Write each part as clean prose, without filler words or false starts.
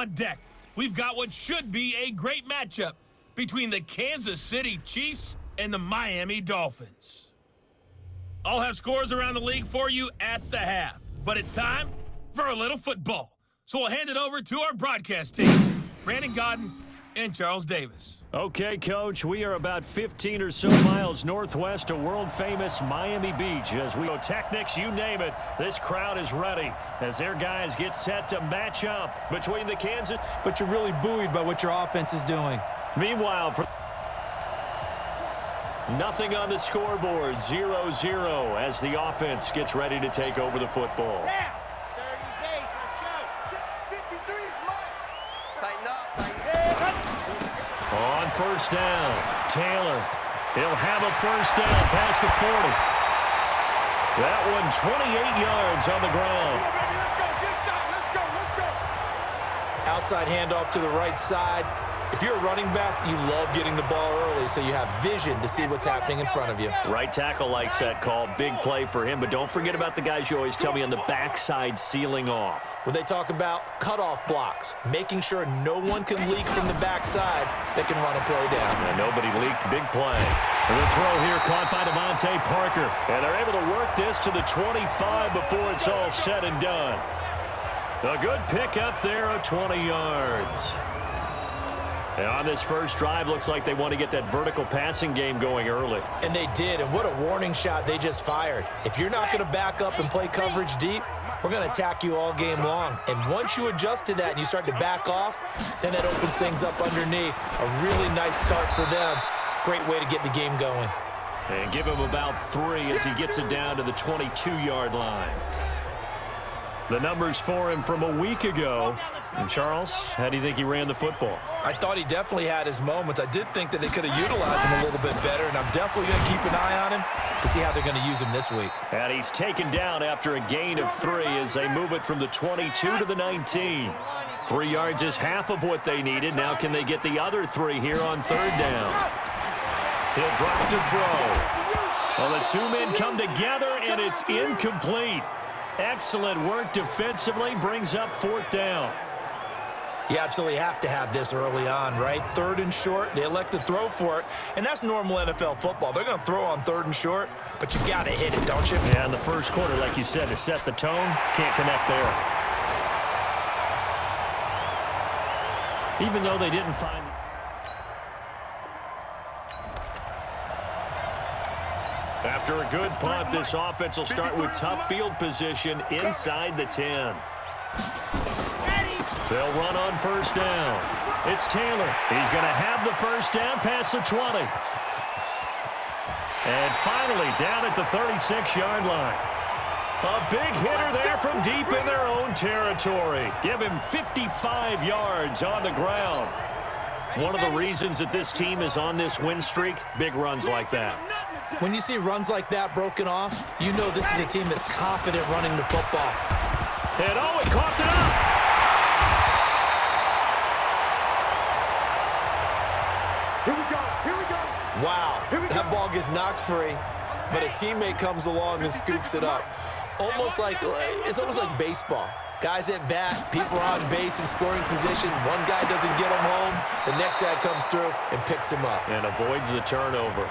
on deck. We've got what should be a great matchup between the Kansas City Chiefs and the Miami Dolphins. I'll have scores around the league for you at the half, but it's time for a little football. So we'll hand it over to our broadcast team, Brandon Godden and Charles Davis. Okay, Coach, we are about 15 or so miles northwest of world-famous Miami Beach. As we go Technics, you name it, this crowd is ready as their guys get set to match up between the Kansas. But you're really buoyed by what your offense is doing. Meanwhile, for nothing on the scoreboard, 0-0 as the offense gets ready to take over the football. Yeah. 30 pace, let's go. 53 is mine. Tighten up, tighten up. On first down, Taylor. He'll have a first down past the 40. That one 28 yards on the ground. Outside handoff to the right side. If you're a running back, you love getting the ball early so you have vision to see what's happening in front of you. Right tackle likes that call. Big play for him, but don't forget about the guys you always tell me on the backside sealing off. Where they talk about cutoff blocks, making sure no one can leak from the backside that can run a play down. And nobody leaked. Big play. And the throw here caught by Devontae Parker. And they're able to work this to the 25 before it's all said and done. A good pick up there of 20 yards. And on this first drive, looks like they want to get that vertical passing game going early. And they did, and what a warning shot they just fired. If you're not going to back up and play coverage deep, we're going to attack you all game long. And once you adjust to that and you start to back off, then that opens things up underneath. A really nice start for them. Great way to get the game going. And give him about 3 as he gets it down to the 22-yard line. The numbers for him from a week ago. And Charles, how do you think he ran the football? I thought he definitely had his moments. I did think that they could have utilized him a little bit better, and I'm definitely going to keep an eye on him to see how they're going to use him this week. And he's taken down after a gain of 3 as they move it from the 22 to the 19. 3 yards is half of what they needed. Now can they get the other 3 here on third down? He'll drop to throw. Well, the 2 men come together, and it's incomplete. Excellent work defensively, brings up 4th down. You absolutely have to have this early on, right? 3rd and short, they elect to throw for it, and that's normal NFL football. They're going to throw on 3rd and short, but you got to hit it, don't you? Yeah, in the first quarter, like you said, to set the tone, can't connect there. Even though they didn't find... After a good punt, this offense will start with tough field position inside the 10. They'll run on first down. It's Taylor. He's going to have the first down past the 20. And finally down at the 36-yard line. A big hitter there from deep in their own territory. Give him 55 yards on the ground. One of the reasons that this team is on this win streak, big runs like that. When you see runs like that broken off, you know this is a team that's confident running the football. And oh, he coughed it up. Here we go, here we go. Wow, that ball gets knocked free, but a teammate comes along and scoops it up. It's almost like baseball. Guys at bat, people are on base in scoring position. One guy doesn't get him home, the next guy comes through and picks him up. And avoids the turnover.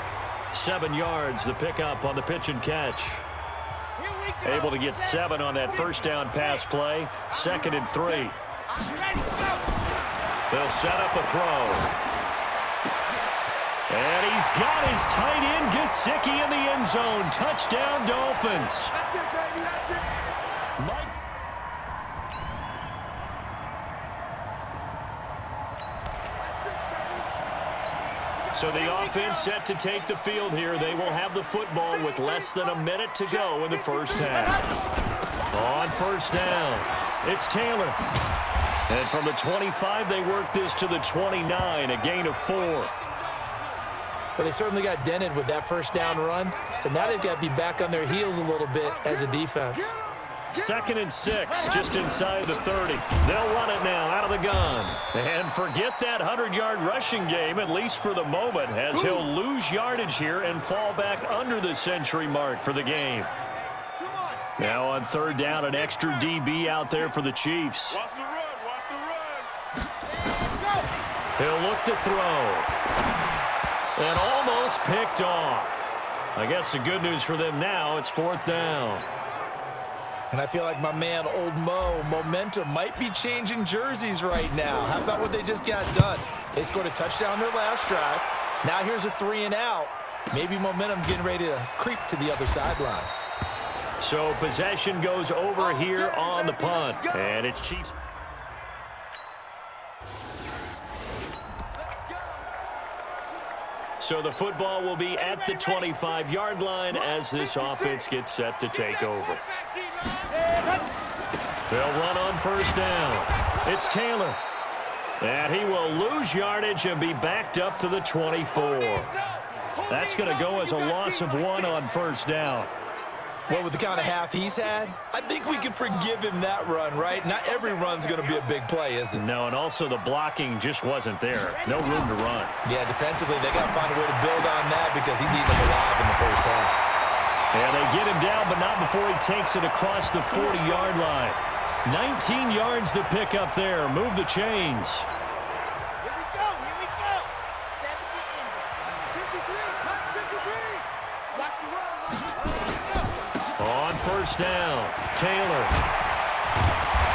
7 yards, the pickup on the pitch and catch. Able to get 7 on that first down pass play. 2nd and 3. They'll set up a throw. And he's got his tight end, Gesicki, in the end zone. Touchdown, Dolphins. That's it, baby, that's it. Mike. So the offense set to take the field here. They will have the football with less than a minute to go in the first half. On first down, it's Taylor. And from the 25, they work this to the 29, a gain of 4. But they certainly got dented with that first down run. So now they've got to be back on their heels a little bit as a defense. 2nd and 6, just inside the 30. They'll run it now out of the gun. And forget that 100-yard rushing game, at least for the moment, as he'll lose yardage here and fall back under the century mark for the game. Now on third down, an extra DB out there for the Chiefs. Watch the run, watch the run. He'll look to throw. And almost picked off. I guess the good news for them now, it's 4th down. And I feel like my man, Old Mo, momentum might be changing jerseys right now. How about what they just got done? They scored a touchdown their last drive. Now here's a 3 and out. Maybe momentum's getting ready to creep to the other sideline. So possession goes over here on the punt. And it's Chiefs. So the football will be at the 25-yard line as this offense gets set to take over. They'll run on 1st down. It's Taylor. And he will lose yardage and be backed up to the 24. That's going to go as a loss of 1 on 1st down. Well, with the kind of half he's had, I think we can forgive him that run, right? Not every run's going to be a big play, is it? No, and also the blocking just wasn't there. No room to run. Yeah, defensively, they got to find a way to build on that because he's eating them alive in the first half. And they get him down, but not before he takes it across the 40-yard line. 19 yards to pick up there. Move the chains. Here we go, here we go. 70 in. 53. Lock the run, On 1st down, Taylor.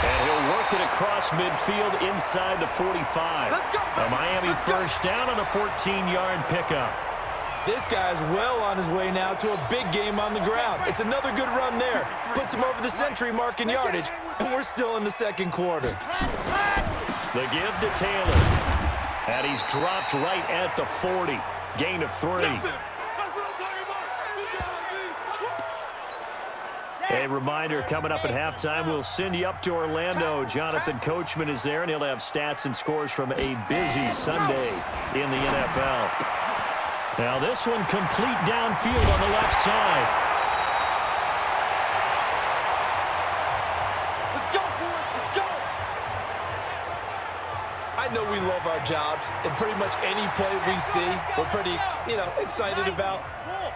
And he'll work it across midfield inside the 45. A Miami 1st down on a 14-yard pickup. This guy's well on his way now to a big game on the ground. It's another good run there. Puts him over the century mark in yardage, and we're still in the 2nd quarter. The give to Taylor. And he's dropped right at the 40. Gain of 3. A reminder, coming up at halftime, we'll send you up to Orlando. Jonathan Coachman is there, and he'll have stats and scores from a busy Sunday in the NFL. Now this one complete downfield on the left side. Let's go, boys, let's go. I know we love our jobs, and pretty much any play we see, we're pretty, excited about.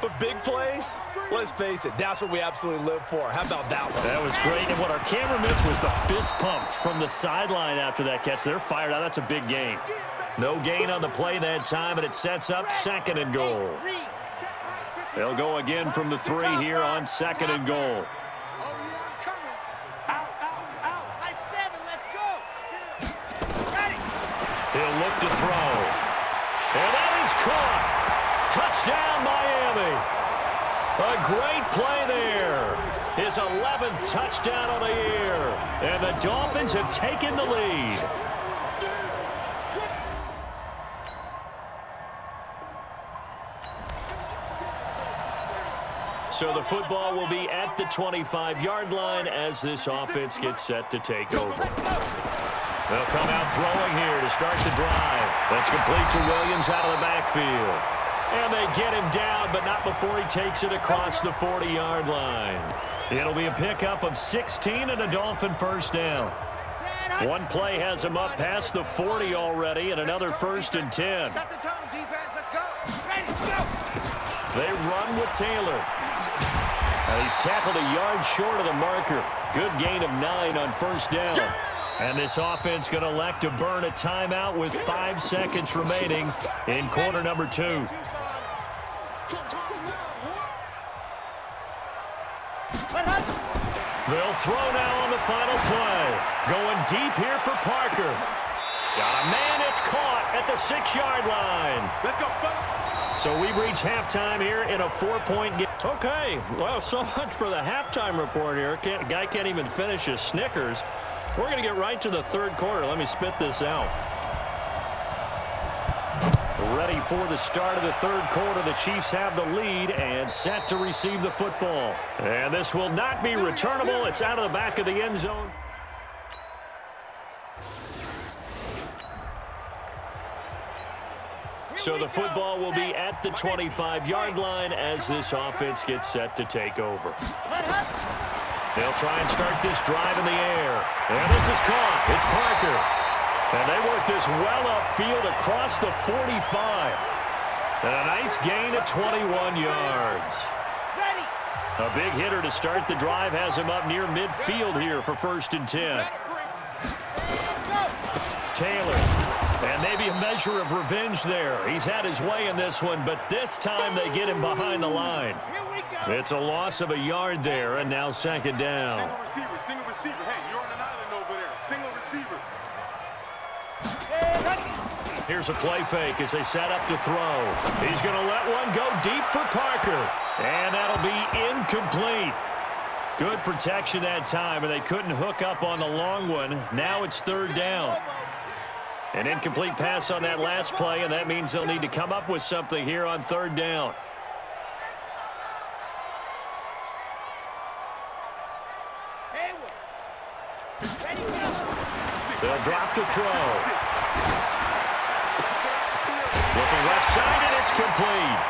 But big plays, let's face it, that's what we absolutely live for. How about that one? That was great, and what our camera missed was the fist pump from the sideline after that catch. They're fired out. That's a big gain. No gain on the play that time, and it sets up 2nd and goal. They'll go again from the 3 here on 2nd and goal. Oh, yeah, I'm coming. Out. Nice 7, let's go. Ready. He'll look to throw. And that is caught. Touchdown, Miami. A great play there. His 11th touchdown of the year. And the Dolphins have taken the lead. So the football will be at the 25-yard line as this offense gets set to take over. They'll come out throwing here to start the drive. That's complete to Williams out of the backfield. And they get him down, but not before he takes it across the 40-yard line. It'll be a pickup of 16 and a Dolphin 1st down. One play has him up past the 40 already, and another 1st and 10. Set the tone, defense, let's go. Ready, go. They run with Taylor. He's tackled a yard short of the marker. Good gain of 9 on 1st down. And this offense going to elect to burn a timeout with 5 seconds remaining in quarter number 2. They'll throw now on the final play. Going deep here for Parker. Got a man, it's caught at the 6-yard line. Let's go, So we've reached halftime here in a 4-point game. Okay, well, so much for the halftime report here. Guy can't even finish his Snickers. We're going to get right to the 3rd quarter. Let me spit this out. Ready for the start of the 3rd quarter. The Chiefs have the lead and set to receive the football. And this will not be returnable. It's out of the back of the end zone. So the football will be at the 25-yard line as this offense gets set to take over. They'll try and start this drive in the air. And this is caught. It's Parker. And they work this well upfield across the 45. And a nice gain of 21 yards. A big hitter to start the drive has him up near midfield here for 1st and 10. Taylor. And maybe a measure of revenge there. He's had his way in this one, but this time they get him behind the line. It's a loss of a yard there, and now second down. Single receiver, single receiver. Hey, you're on an island over there. Single receiver. Here's a play fake as they set up to throw. He's going to let one go deep for Parker. And that'll be incomplete. Good protection that time, and they couldn't hook up on the long one. Now it's third down. An incomplete pass on that last play, and that means they'll need to come up with something here on third down. They'll drop to throw. Looking left side, and it's complete.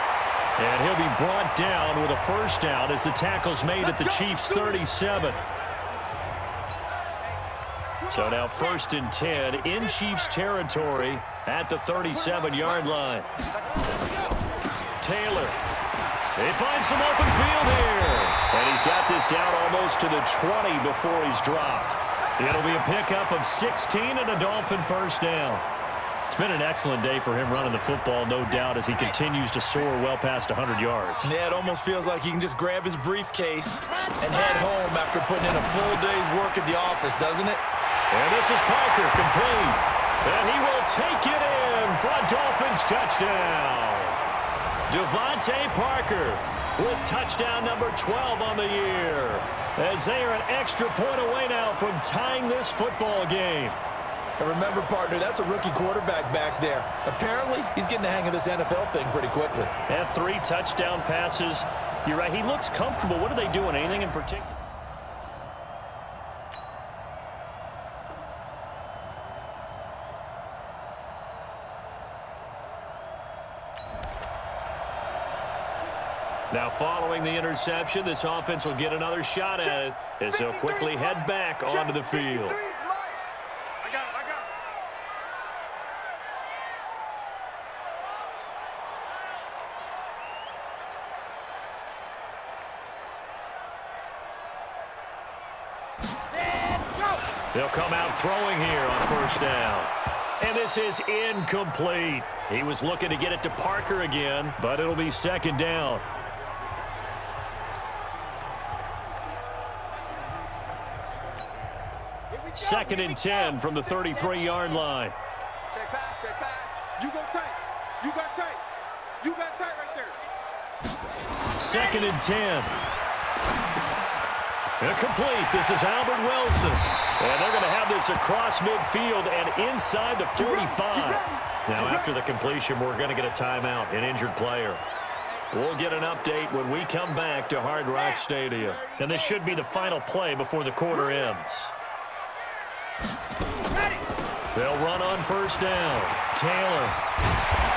And he'll be brought down with a first down as the tackle's made at the Chiefs' 37. So now 1st and 10 in Chiefs territory at the 37-yard line. Taylor. They find some open field here. And he's got this down almost to the 20 before he's dropped. It'll be a pickup of 16 and a Dolphin first down. It's been an excellent day for him running the football, no doubt, as he continues to soar well past 100 yards. Yeah, it almost feels like he can just grab his briefcase and head home after putting in a full day's work at the office, doesn't it? And this is Parker, complete. And he will take it in for a Dolphins touchdown. Devontae Parker with touchdown number 12 on the year, as they are an extra point away now from tying this football game. And remember, partner, that's a rookie quarterback back there. Apparently, he's getting the hang of this NFL thing pretty quickly. And 3 touchdown passes. You're right, he looks comfortable. What are they doing? Anything in particular? Now, following the interception, this offense will get another shot at it as they'll quickly head back onto the field. They'll come out throwing here on first down. And this is incomplete. He was looking to get it to Parker again, but it'll be second down. Second and 10 from the 33-yard line. Check back, check back. You go tight. You got tight. You got tight right there. Second and 10. Incomplete. This is Albert Wilson. And they're going to have this across midfield and inside the 45. Now, after the completion, we're going to get a timeout, an injured player. We'll get an update when we come back to Hard Rock Stadium. And this should be the final play before the quarter ends. They'll run on first down. Taylor.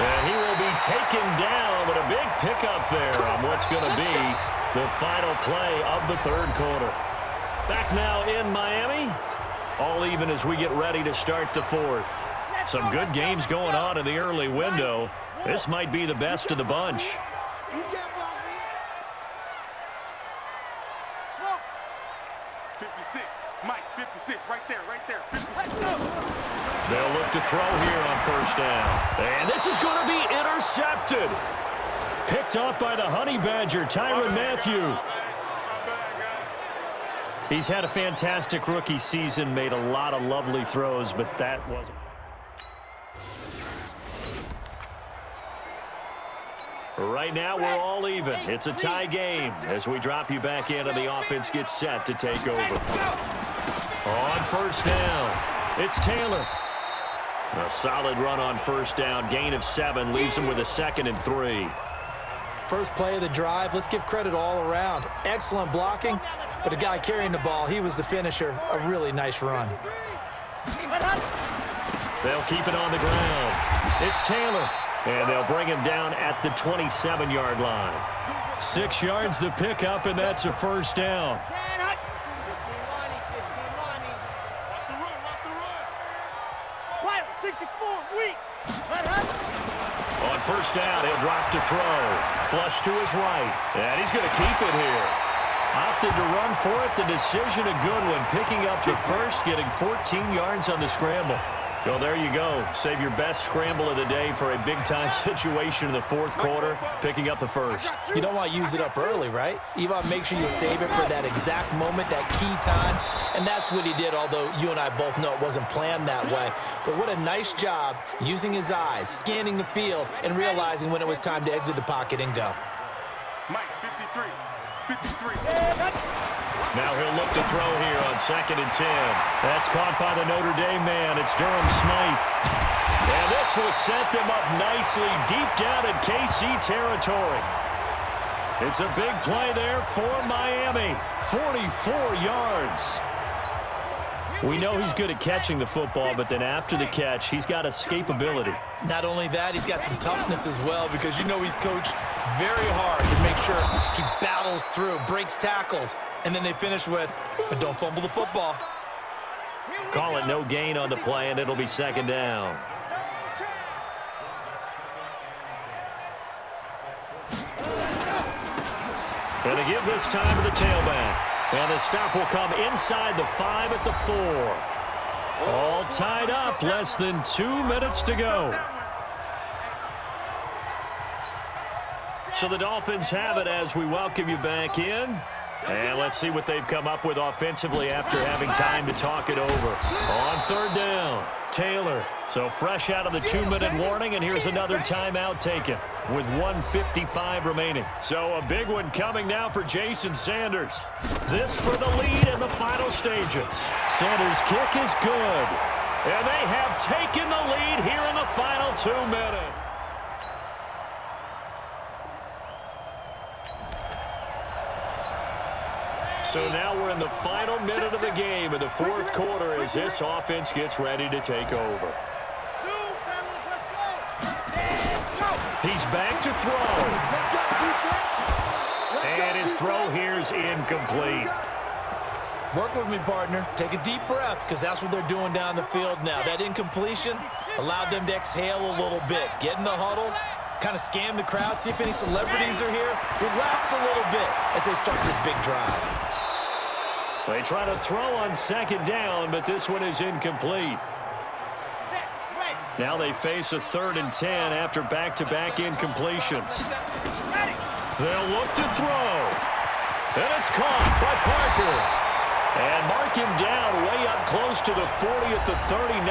And he will be taken down, but a big pickup there on what's going to be the final play of the third quarter. Back now in Miami. All even as we get ready to start the fourth. Some good games going on in the early window. This might be the best of the bunch. You can't block me. Smoke. 56. Mike, 56. Right there, right there. 56. They'll look to throw here on first down. And this is going to be intercepted. Picked off by the Honey Badger, Tyrann Mathieu. He's had a fantastic rookie season, made a lot of lovely throws, but that wasn't. Right now, we're all even. It's a tie game as we drop you back in and the offense gets set to take over. On first down, it's Taylor. A solid run on first down, gain of 7, leaves him with a 2nd and 3. First play of the drive, let's give credit all around. Excellent blocking, but the guy carrying the ball, he was the finisher. A really nice run. They'll keep it on the ground. It's Taylor, and they'll bring him down at the 27-yard line. 6 yards the pickup, and that's a first down. Watch the run, watch the run. 64, weak. On first down, he'll drop to throw. Flush to his right, and he's going to keep it here. Opted to run for it. The decision a good one. Picking up the first, getting 14 yards on the scramble. Well, there you go. Save your best scramble of the day for a big-time situation in the fourth quarter, picking up the first. You don't want to use it up early, right? You want to make sure you save it for that exact moment, that key time. And that's what he did, although you and I both know it wasn't planned that way. But what a nice job using his eyes, scanning the field, and realizing when it was time to exit the pocket and go. Mike, 53. 53. Now he'll look to throw here on 2nd and 10. That's caught by the Notre Dame man. It's Durham Smythe. And this will set them up nicely deep down in KC territory. It's a big play there for Miami. 44 yards. We know he's good at catching the football, but then after the catch, he's got escapability. Not only that, he's got some toughness as well, because you know he's coached very hard to make sure he battles through, breaks tackles, and then they finish with, but don't fumble the football. Call it no gain on the play, and it'll be 2nd down. And to give this time to the tailback. And the stop will come inside the 5 at the 4. All tied up, less than 2 minutes to go. So the Dolphins have it as we welcome you back in. And let's see what they've come up with offensively after having time to talk it over. On 3rd down, Taylor. So fresh out of the 2-minute warning, and here's another timeout taken with 1:55 remaining. So a big one coming now for Jason Sanders. This for the lead in the final stages. Sanders' kick is good. And they have taken the lead here in the final 2 minutes. So now we're in the final minute of the game in the fourth quarter as this offense gets ready to take over. He's back to throw. And his throw here's incomplete. Work with me, partner. Take a deep breath, because that's what they're doing down the field now. That incompletion allowed them to exhale a little bit. Get in the huddle, kind of scan the crowd, see if any celebrities are here. Relax a little bit as they start this big drive. They try to throw on 2nd down, but this one is incomplete. Now they face a 3rd and 10 after back-to-back incompletions. They'll look to throw. And it's caught by Parker. And mark him down way up close to the 40 at the 39.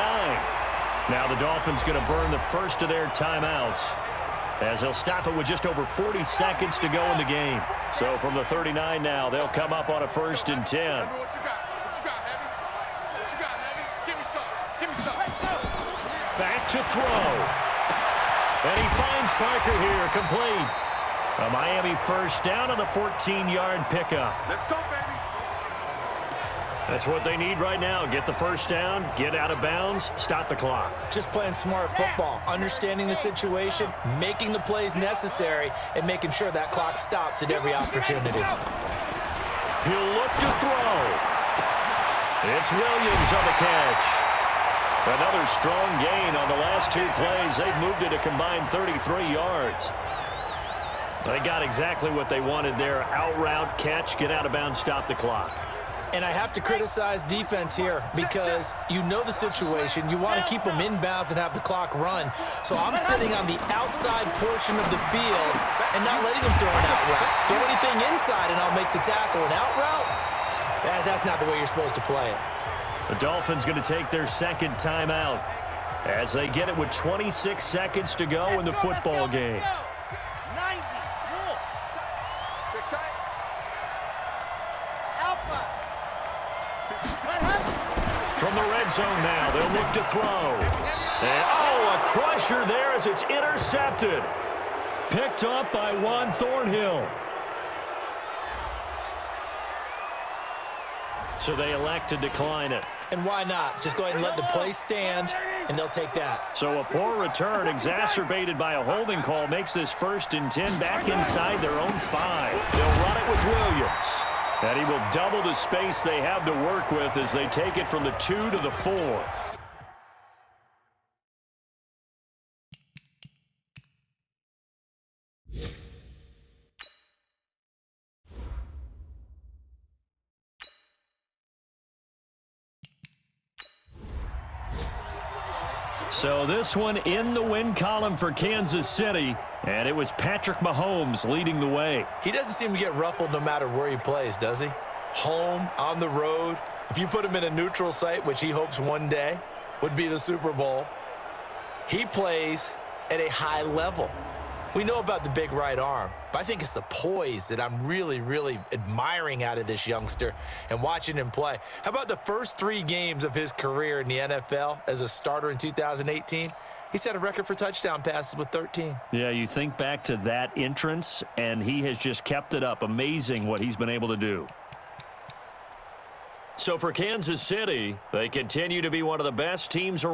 Now the Dolphins going to burn the first of their timeouts, as they'll stop it with just over 40 seconds to go in the game. So from the 39 now, they'll come up on a 1st and 10. What you got, Heavy? What you got, Heavy? Give me some. Give me some. Back to throw. And he finds Parker here, complete. A Miami 1st down on the 14-yard pickup. Let's go, baby. That's what they need right now. Get the 1st down, get out of bounds, stop the clock. Just playing smart football, understanding the situation, making the plays necessary, and making sure that clock stops at every opportunity. He'll look to throw. It's Williams on the catch. Another strong gain on the last 2 plays. They've moved it a combined 33 yards. They got exactly what they wanted there. Out route, catch, get out of bounds, stop the clock. And I have to criticize defense here, because you know the situation. You want to keep them inbounds and have the clock run. So I'm sitting on the outside portion of the field and not letting them throw an out route. Throw anything inside and I'll make the tackle. An out route? That's not the way you're supposed to play it. The Dolphins going to take their 2nd timeout as they get it with 26 seconds to go in the football game. 90. Rule. Alpha. From the red zone now, they'll look to throw. And, oh, a crusher there as it's intercepted. Picked up by Juan Thornhill. So they elect to decline it. And why not? Just go ahead and let the play stand, and they'll take that. So a poor return exacerbated by a holding call makes this 1st and 10 back inside their own 5. They'll run it with Williams. And he will double the space they have to work with as they take it from the 2 to the 4. So this one in the win column for Kansas City, and it was Patrick Mahomes leading the way. He doesn't seem to get ruffled no matter where he plays, does he? Home, on the road. If you put him in a neutral site, which he hopes one day would be the Super Bowl, he plays at a high level. We know about the big right arm, but I think it's the poise that I'm really, really admiring out of this youngster and watching him play. How about the first 3 games of his career in the NFL as a starter in 2018? He set a record for touchdown passes with 13. Yeah, you think back to that entrance, and he has just kept it up. Amazing what he's been able to do. So for Kansas City, they continue to be one of the best teams around.